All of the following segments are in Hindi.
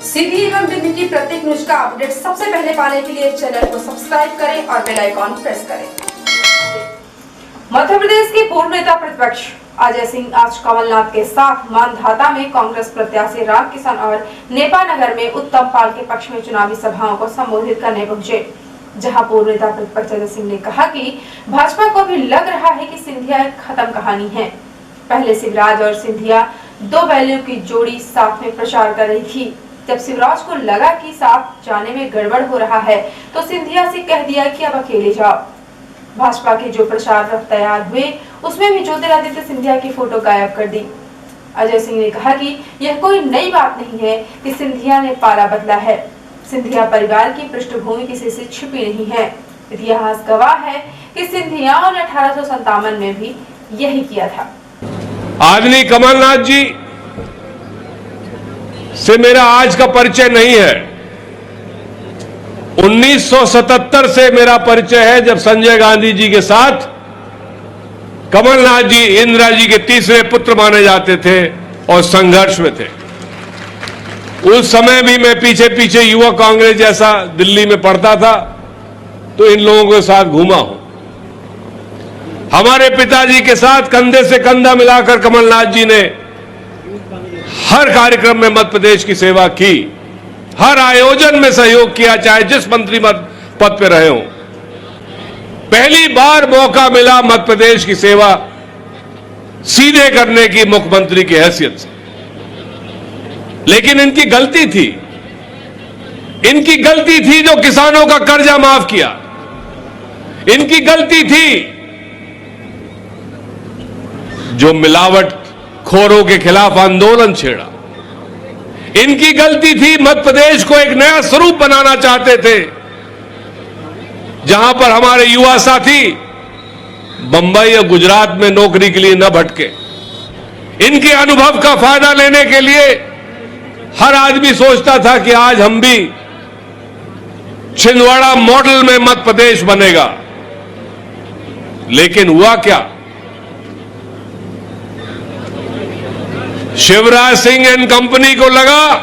सीधी एवं दिल्ली की प्रत्येक न्यूज का अपडेट सबसे पहले पाने के लिए चैनल को सब्सक्राइब करें और बेल आइकॉन प्रेस करें। मध्य प्रदेश के पूर्व नेता प्रतिपक्ष अजय सिंह आज कमलनाथ के साथ मानधाता में कांग्रेस प्रत्याशी राम किशन और नेपा नगर में उत्तम पाल के पक्ष में चुनावी सभाओं को संबोधित करने पहुंचे, जहां पूर्व नेता प्रतिपक्ष अजय सिंह ने कहा कि भाजपा को भी लग रहा है कि सिंधिया एक खत्म कहानी है। पहले शिवराज और सिंधिया दो बैलों की जोड़ी साथ में प्रचार कर रही थी। जब शिवराज को लगा कि साथ जाने में गड़बड़ हो रहा है तो सिंधिया से कह दिया कि अब अकेले जाओ। भाजपा के जो प्रचार रथ तैयार हुए उसमें भी ज्योतिरादित्य सिंधिया की फोटो गायब कर दी। अजय सिंह ने कहा कि यह कोई नई बात नहीं है कि सिंधिया ने पाला बदला है। सिंधिया परिवार की पृष्ठभूमि किसी से छिपी नहीं है। इतिहास गवाह है कि सिंधिया ने 1857 में भी यही किया था। आदरणीय कमलनाथ जी से मेरा आज का परिचय नहीं है। 1977 से मेरा परिचय है, जब संजय गांधी जी के साथ कमलनाथ जी इंदिरा जी के तीसरे पुत्र माने जाते थे और संघर्ष में थे। उस समय भी मैं पीछे पीछे युवा कांग्रेस जैसा दिल्ली में पढ़ता था, तो इन लोगों के साथ घूमा हूं। हमारे पिताजी के साथ कंधे से कंधा मिलाकर कमलनाथ जी ने हर कार्यक्रम में मध्य प्रदेश की सेवा की, हर आयोजन में सहयोग किया, चाहे जिस मंत्री पद पे रहे हो। पहली बार मौका मिला मध्य प्रदेश की सेवा सीधे करने की मुख्यमंत्री की हैसियत से। लेकिन इनकी गलती थी जो किसानों का कर्जा माफ किया। इनकी गलती थी जो मिलावट खोरों के खिलाफ आंदोलन छेड़ा। इनकी गलती थी मध्य प्रदेश को एक नया स्वरूप बनाना चाहते थे, जहां पर हमारे युवा साथी बंबई या गुजरात में नौकरी के लिए न भटके। इनके अनुभव का फायदा लेने के लिए हर आदमी सोचता था कि आज हम भी छिंदवाड़ा मॉडल में मध्य प्रदेश बनेगा। लेकिन हुआ क्या? शिवराज सिंह एंड कंपनी को लगा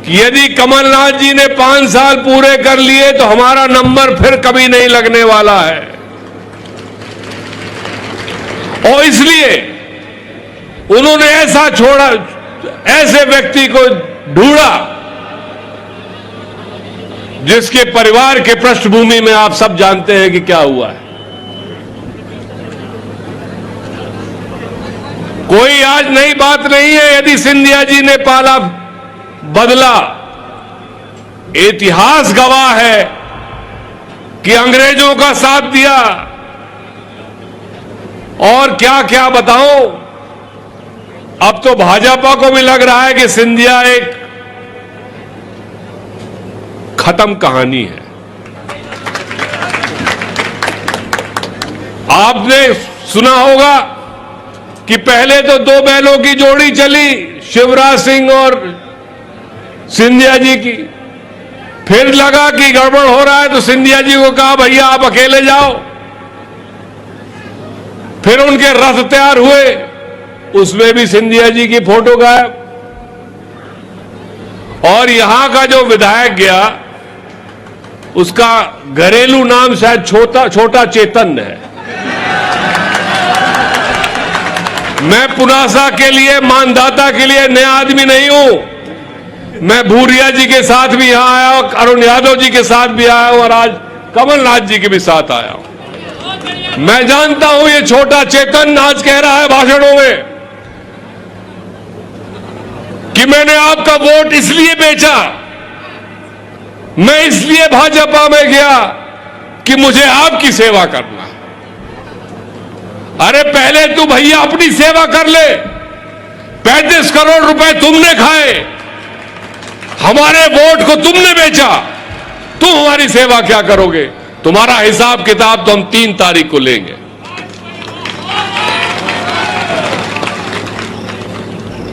कि यदि कमलनाथ जी ने 5 साल पूरे कर लिए तो हमारा नंबर फिर कभी नहीं लगने वाला है, और इसलिए उन्होंने ऐसे व्यक्ति को ढूंढा जिसके परिवार के पृष्ठभूमि में आप सब जानते हैं कि क्या हुआ है। कोई आज नई बात नहीं है यदि सिंधिया जी ने पाला बदला। इतिहास गवाह है कि अंग्रेजों का साथ दिया, और क्या क्या बताऊं। अब तो भाजपा को भी लग रहा है कि सिंधिया एक खत्म कहानी है। आपने सुना होगा कि पहले तो 2 बैलों की जोड़ी चली, शिवराज सिंह और सिंधिया जी की। फिर लगा कि गड़बड़ हो रहा है तो सिंधिया जी को कहा भैया आप अकेले जाओ। फिर उनके रथ तैयार हुए, उसमें भी सिंधिया जी की फोटो गायब। और यहां का जो विधायक गया उसका घरेलू नाम शायद छोटा चेतन है। मैं पुनासा के लिए, मानधाता के लिए नया आदमी नहीं हूं। मैं भूरिया जी के साथ भी यहां आया हूं, अरुण यादव जी के साथ भी आया हूं, और आज कमलनाथ जी के भी साथ आया हूं। मैं जानता हूं ये छोटा चेतन आज कह रहा है भाषणों में कि मैंने आपका वोट इसलिए बेचा, मैं इसलिए भाजपा में गया कि मुझे आपकी सेवा करना है। अरे पहले तू भैया अपनी सेवा कर ले। 35 करोड़ रुपए तुमने खाए, हमारे वोट को तुमने बेचा, तुम हमारी सेवा क्या करोगे? तुम्हारा हिसाब किताब तो हम 3 तारीख को लेंगे।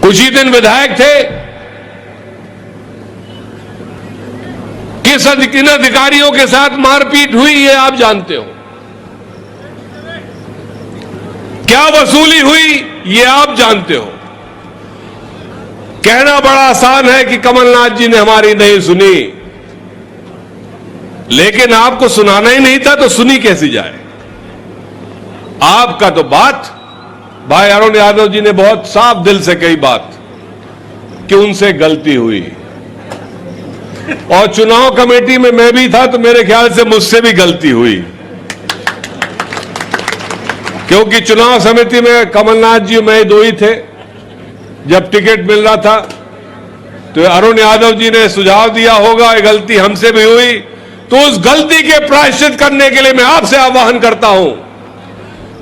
कुछ ही दिन विधायक थे, किस अधिकारियों के साथ मारपीट हुई ये आप जानते हो, क्या वसूली हुई ये आप जानते हो। कहना बड़ा आसान है कि कमलनाथ जी ने हमारी नहीं सुनी, लेकिन आपको सुनाना ही नहीं था तो सुनी कैसी जाए। आपका तो बात भाई अरुण यादव जी ने बहुत साफ दिल से कही बात कि उनसे गलती हुई, और चुनाव कमेटी में मैं भी था तो मेरे ख्याल से मुझसे भी गलती हुई, क्योंकि चुनाव समिति में कमलनाथ जी मैं दो ही थे। जब टिकट मिल रहा था तो अरुण यादव जी ने सुझाव दिया होगा ये गलती हमसे भी हुई, तो उस गलती के प्रायश्चित करने के लिए मैं आपसे आह्वान करता हूं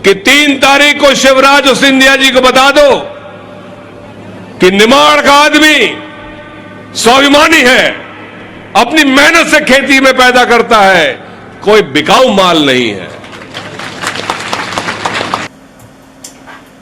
कि 3 तारीख को शिवराज और सिंधिया जी को बता दो कि निमाड़ का आदमी स्वाभिमानी है, अपनी मेहनत से खेती में पैदा करता है, कोई बिकाऊ माल नहीं है।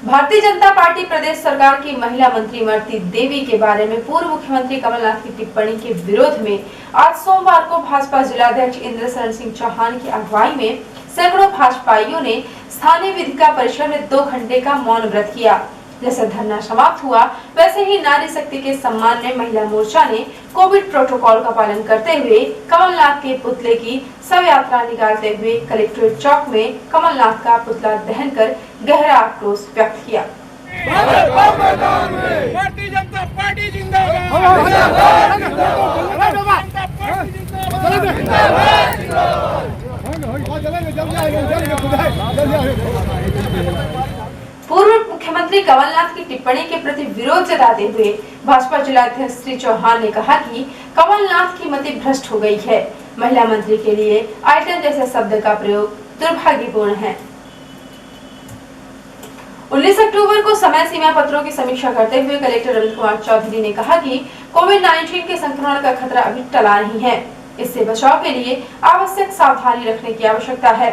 भारतीय जनता पार्टी प्रदेश सरकार की महिला मंत्री इमरती देवी के बारे में पूर्व मुख्यमंत्री कमलनाथ की टिप्पणी के विरोध में आज सोमवार को भाजपा जिलाध्यक्ष इंद्र शरण सिंह चौहान की अगुवाई में सैकड़ों भाजपाइयों ने स्थानीय विधिका परिसर में 2 घंटे का मौन व्रत किया। जैसे धरना समाप्त हुआ वैसे ही नारी शक्ति के सम्मान में महिला मोर्चा ने कोविड प्रोटोकॉल का पालन करते हुए कमलनाथ के पुतले की शव यात्रा निकालते हुए कलेक्ट्रेट चौक में कमलनाथ का पुतला दहन कर गहरा आक्रोश व्यक्त किया। भारतीय जनता पार्टी जिंदाबाद। पूर्व मुख्यमंत्री कमलनाथ की टिप्पणी के प्रति विरोध जताते हुए भाजपा जिलाध्यक्ष श्री चौहान ने कहा कि कमलनाथ की मति भ्रष्ट हो गई है। महिला मंत्री के लिए आइटम जैसे शब्द का प्रयोग दुर्भाग्यपूर्ण है। 19 अक्टूबर को समय सीमा पत्रों की समीक्षा करते हुए कलेक्टर रविंद्र कुमार चौधरी ने कहा कि कोविड-19 के संक्रमण का खतरा अभी टला नहीं है, इससे बचाव के लिए आवश्यक सावधानी रखने की आवश्यकता है।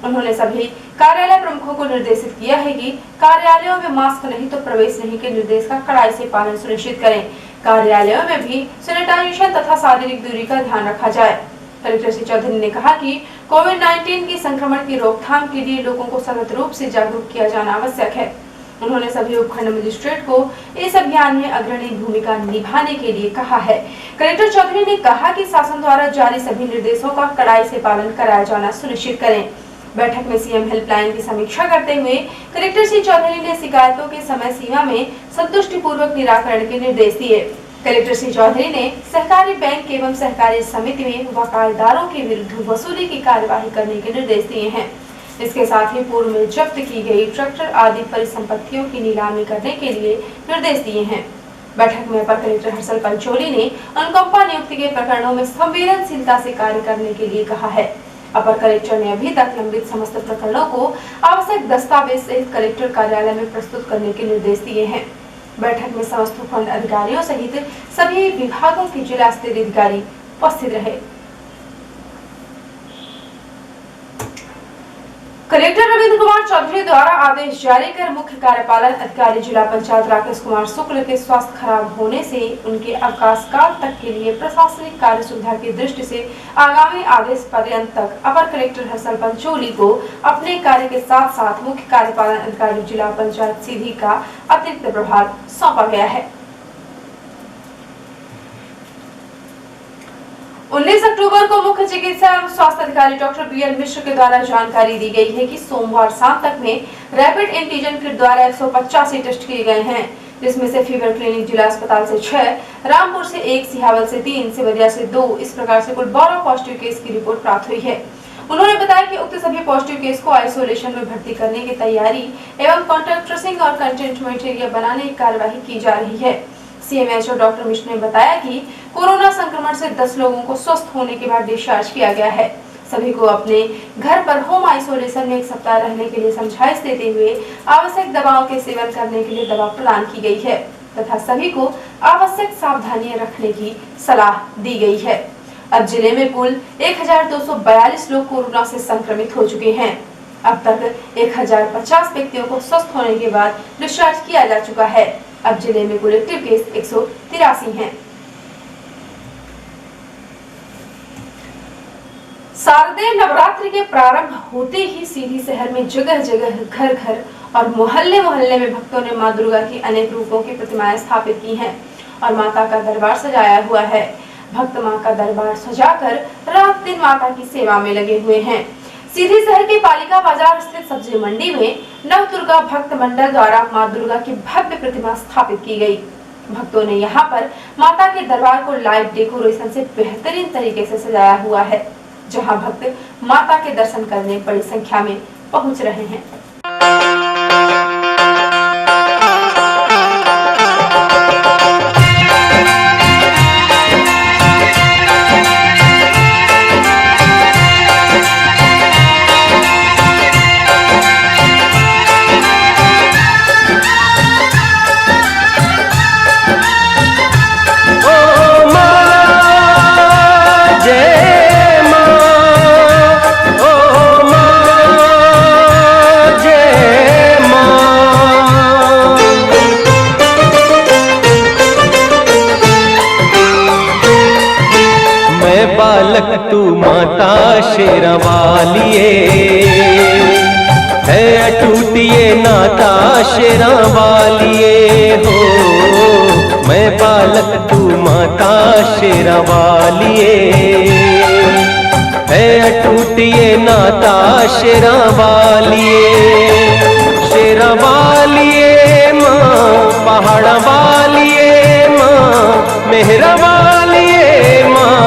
उन्होंने सभी कार्यालय प्रमुखों को निर्देशित किया है कि कार्यालयों में मास्क नहीं तो प्रवेश नहीं के निर्देश का कड़ाई से पालन सुनिश्चित करें। कार्यालयों में भी सैनिटाइजेशन तथा शारीरिक दूरी का ध्यान रखा जाए। कलेक्टर श्री चौधरी ने कहा कि कोविड-19 के संक्रमण की रोकथाम के लिए लोगों को सतत रूप से जागरूक किया जाना आवश्यक है। उन्होंने सभी उपखंड मजिस्ट्रेट को इस अभियान में अग्रणी भूमिका निभाने के लिए कहा है। कलेक्टर चौधरी ने कहा कि शासन द्वारा जारी सभी निर्देशों का कड़ाई से पालन कराया जाना सुनिश्चित करें। बैठक में सीएम हेल्पलाइन की समीक्षा करते हुए कलेक्टर श्री चौधरी ने शिकायतों के समय सीमा में संतुष्टिपूर्वक निराकरण के निर्देश दिए। कलेक्टर श्री चौधरी ने सहकारी बैंक एवं सहकारी समिति में वकालदारों के विरुद्ध वसूली की कार्यवाही करने के निर्देश दिए हैं। इसके साथ ही पूर्व में जब्त की गई ट्रैक्टर आदि परिसंपत्तियों की नीलामी करने के लिए निर्देश दिए हैं। बैठक में अपर कलेक्टर हर्षल पंचोली ने अनुकंपा नियुक्ति के प्रकरणों में संवेदनशीलता से कार्य करने के लिए कहा है। अपर कलेक्टर ने अभी तक लंबित समस्त प्रकरणों को आवश्यक दस्तावेज सहित कलेक्टर कार्यालय में प्रस्तुत करने के निर्देश दिए हैं। बैठक में समस्त उपखंड अधिकारियों सहित सभी विभागों के जिला स्तरीय अधिकारी उपस्थित रहे। कलेक्टर रविंद्र कुमार चौधरी द्वारा आदेश जारी कर मुख्य कार्यपालन अधिकारी जिला पंचायत राकेश कुमार शुक्ल के स्वास्थ्य खराब होने से उनके अवकाश काल तक के लिए प्रशासनिक कार्य सुविधा की दृष्टि से आगामी आदेश पर्यंत तक अपर कलेक्टर हर्षल पंचोली को अपने कार्य के साथ साथ मुख्य कार्यपालन अधिकारी जिला पंचायत सीधी का अतिरिक्त प्रभार सौंपा गया है। 19 अक्टूबर को मुख्य चिकित्सा एवं स्वास्थ्य अधिकारी डॉक्टर बीएल मिश्र के द्वारा जानकारी दी गई है कि सोमवार शाम तक में रैपिड एंटीजन किट द्वारा 185 टेस्ट किए गए हैं, जिसमें से फीवर क्लिनिक जिला अस्पताल से 6, रामपुर से 1, सिहावल से 3, सिवरिया से 2, इस प्रकार से कुल 12 पॉजिटिव केस की रिपोर्ट प्राप्त हुई है। उन्होंने बताया कि उक्त सभी पॉजिटिव केस को आइसोलेशन में भर्ती करने की तैयारी एवं कॉन्टैक्ट ट्रेसिंग और कंटेनमेंट एरिया बनाने की कार्यवाही की जा रही है। सीएमएचओ डॉक्टर मिश्र ने बताया कि कोरोना संक्रमण से 10 लोगों को स्वस्थ होने के बाद डिस्चार्ज किया गया है। सभी को अपने घर पर होम आइसोलेशन में 1 सप्ताह रहने के लिए समझाइश देते हुए आवश्यक दवाओं के सेवन करने के लिए दवा प्रदान की गई है तथा सभी को आवश्यक सावधानियां रखने की सलाह दी गई है। अब जिले में कुल 1242 लोग कोरोना से संक्रमित हो चुके हैं। अब तक 1050 व्यक्तियों को स्वस्थ होने के बाद डिस्चार्ज किया जा चुका है। अब जिले में कुल एक्टिव केस 183 हैं। शारदीय नवरात्रि के प्रारंभ होते ही सीधी शहर में जगह जगह घर घर और मोहल्ले मोहल्ले में भक्तों ने मां दुर्गा की अनेक रूपों की प्रतिमाएं स्थापित की हैं। और माता का दरबार सजाया हुआ है। भक्त मां का दरबार सजाकर रात दिन माता की सेवा में लगे हुए हैं। सीधी शहर के पालिका बाजार स्थित सब्जी मंडी में नव दुर्गा भक्त मंडल द्वारा मां दुर्गा की भव्य प्रतिमा स्थापित की गई। भक्तों ने यहां पर माता के दरबार को लाइव डेकोरेशन से बेहतरीन तरीके से सजाया हुआ है, जहां भक्त माता के दर्शन करने बड़ी संख्या में पहुंच रहे हैं। बालक तू माता शेरवालिए है अटूटिए नाता शेरवालिए हो। मैं बालक तू माता शेरवालिए है अटूटिए नाता शेरवालिए। शेरवालिए माँ पहाड़ वालिए माँ मेहरा वालिए माँ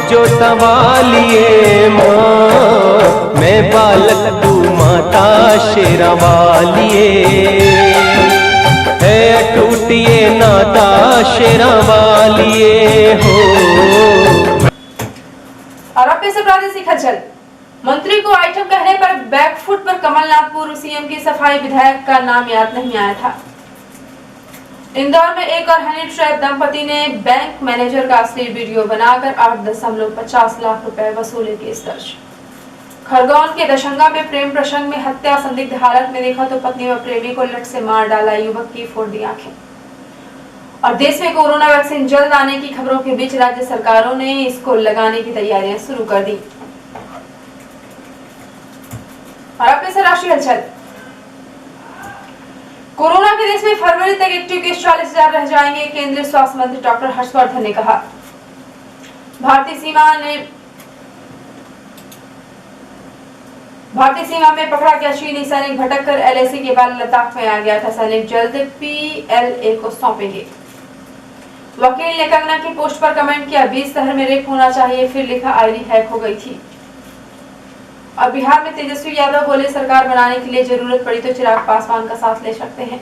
जोता वालिए माँ। मैं बालक तू माता शेरा वालिए है अटूटिए नाता शेरा वालिए हो। और अब से प्रादेशिक हलचल। मंत्री को आइटम कहने पर बैकफुट पर कमलनाथ पूर्व सीएम की सफाई विधायक का नाम याद नहीं आया था। इंदौर में एक और हनी ट्रैप दंपति ने बैंक मैनेजर का अश्लील वीडियो बनाकर 8.50 लाख रुपए वसूले केस दर्ज। खरगोन के दशंगा में प्रेम प्रसंग में हत्या संदिग्ध हालत में देखा तो पत्नी व प्रेमी को लट से मार डाला, युवक की फोड़ दी आंखें। और देश में कोरोना वैक्सीन जल्द आने की खबरों के बीच राज्य सरकारों ने इसको लगाने की तैयारियां शुरू कर दी। और अब से राष्ट्रीय हलचल। कोरोना के देश में फरवरी तक एक्टिव केस 40,000 रह जाएंगे, केंद्रीय स्वास्थ्य मंत्री डॉक्टर हर्षवर्धन ने कहा। भारतीय सीमा में पकड़ा गया चीनी सैनिक भटककर एलएसी के बाद लद्दाख में आ गया था। सैनिक जल्द पीएलए को सौंपेंगे। वकील ने कंगना की पोस्ट पर कमेंट किया, 20 शहर में रेप होना चाहिए, फिर लिखा आईडी हैक हो गई थी। और बिहार में तेजस्वी यादव बोले, सरकार बनाने के लिए जरूरत पड़ी तो चिराग पासवान का साथ ले सकते हैं।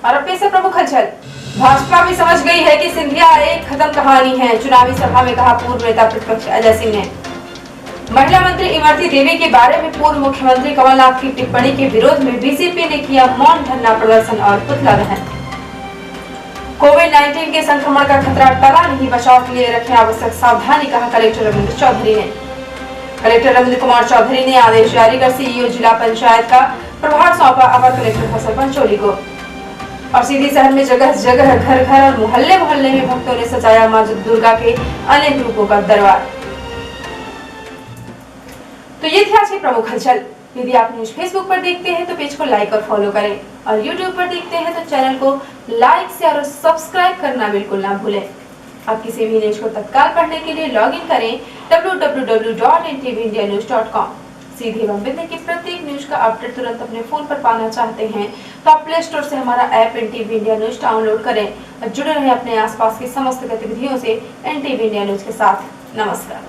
और अब से प्रमुख हलचल। भाजपा भी समझ गई है कि सिंधिया एक खत्म कहानी है, चुनावी सभा में कहा पूर्व नेता प्रतिपक्ष अजय सिंह ने। महिला मंत्री इमरती देवी के बारे में पूर्व मुख्यमंत्री कमलनाथ की टिप्पणी के विरोध में बीजेपी ने किया मौन धरना प्रदर्शन और पुतला दहन। कोविड-19 के संक्रमण का खतरा टला नहीं, बचाव के लिए रखें आवश्यक सावधानी, कहा कलेक्टर रविंद्र चौधरी ने। कलेक्टर रविंद्र कुमार चौधरी ने आदेश जारी कर सीईओ जिला पंचायत का प्रभार सौंपा अपर कलेक्टर फसल पंचोली को। और सीधी शहर में जगह जगह घर घर और मोहल्ले मोहल्ले में भक्तों ने सजाया मां दुर्गा के अनेक रूपों का दरबार। तो ये थी आज की प्रमुख हलचल। यदि आप न्यूज फेसबुक पर देखते हैं तो पेज को लाइक और फॉलो करें, और यूट्यूब पर देखते हैं तो चैनल को लाइक शेयर और सब्सक्राइब करना बिल्कुल ना भूलें। आप किसी भी न्यूज को तत्काल पढ़ने के लिए लॉग इन करें www.ntvindianews.com। सीधे एवं बिंदु की प्रत्येक न्यूज का अपडेट तुरंत अपने फोन पर पाना चाहते हैं तो आप प्ले स्टोर से हमारा app NTV India news download करें और जुड़े रहें अपने आसपास की समस्त गतिविधियों से NTV इंडिया न्यूज के साथ। नमस्कार।